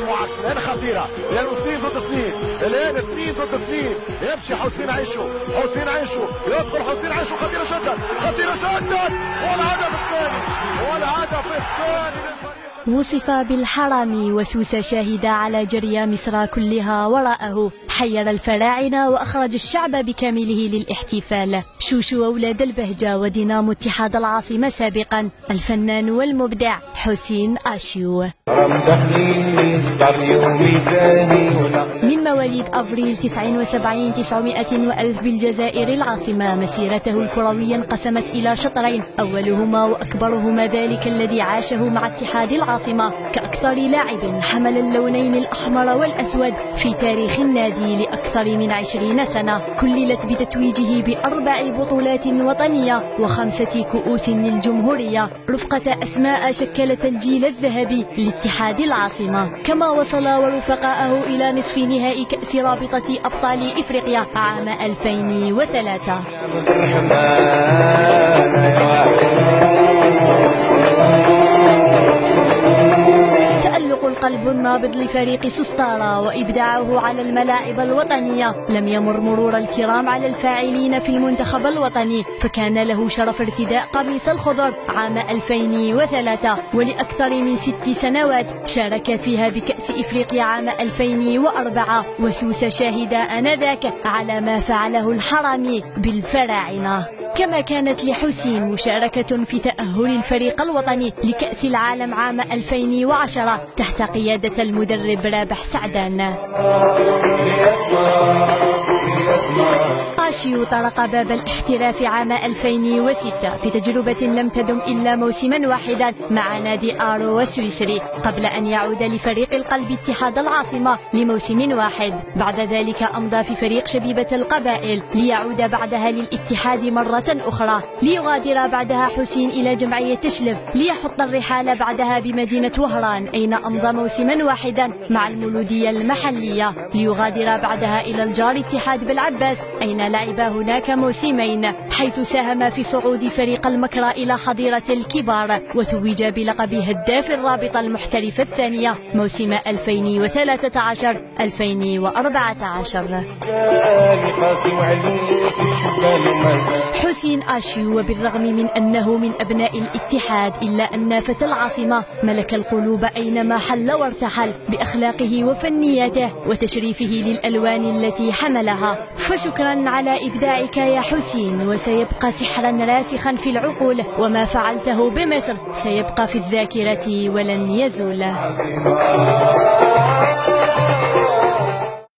الان خطيره، لانه 2 ضد 2، الان 2 ضد 2، يمشي حسين عيشو، يدخل حسين عيشو، خطيره جدا، والهدف الثاني وصف بالحرامي وسوس شاهدة على جري مصر كلها وراءه، حير الفراعنة وأخرج الشعب بكامله للاحتفال. شوشو أولاد البهجة ودينامو اتحاد العاصمة سابقا، الفنان والمبدع حسين آشيو. من مواليد أفريل 79 900 وألف بالجزائر العاصمة، مسيرته الكروية انقسمت إلى شطرين، أولهما وأكبرهما ذلك الذي عاشه مع اتحاد العاصمة كأكثر لاعب حمل اللونين الأحمر والأسود في تاريخ النادي لأكثر من 20 سنة، كللت بتتويجه ب4 بطولات وطنية و5 كؤوس للجمهورية رفقة أسماء شكلت الجيل الذهبي لاتحاد العاصمة. كما وصل ورفقائه إلى نصف نهائي كأس رابطة أبطال إفريقيا عام 2003. القلب النابض لفريق سوستارا وإبداعه على الملاعب الوطنية لم يمر مرور الكرام على الفاعلين في المنتخب الوطني، فكان له شرف ارتداء قميص الخضر عام 2003 ولأكثر من 6 سنوات شارك فيها بكأس إفريقيا عام 2004، وسوس شاهد آنذاك على ما فعله الحرامي بالفراعنة. كما كانت لحسين مشاركة في تأهل الفريق الوطني لكأس العالم عام 2010 تحت قيادة المدرب رابح سعدان. آشيو طرق باب الاحتراف عام 2006 في تجربة لم تدم إلا موسما واحدا مع نادي آرو السويسري، قبل أن يعود لفريق القلب اتحاد العاصمة لموسم واحد. بعد ذلك أمضى في فريق شبيبة القبائل ليعود بعدها للاتحاد مرة أخرى، ليغادر بعدها حسين إلى جمعية تشلف ليحط الرحال بعدها بمدينة وهران أين أمضى موسما واحدا مع المولودية المحلية، ليغادر بعدها إلى الجار اتحاد بالعباس أين لعب هناك موسمين، حيث ساهم في صعود فريق المكرى إلى حظيرة الكبار وتوج بلقب هداف الرابطة المحترفة الثانية موسم 2013-2014. حسين آشيو وبالرغم من أنه من أبناء الاتحاد إلا أن فتى العاصمة ملك القلوب أينما حل وارتحل بأخلاقه وفنياته وتشريفه للألوان التي حملها. فشكرا على إبداعك يا حسين، وسيبقى سحرا راسخا في العقول، وما فعلته بمصر سيبقى في الذاكرة ولن يزول.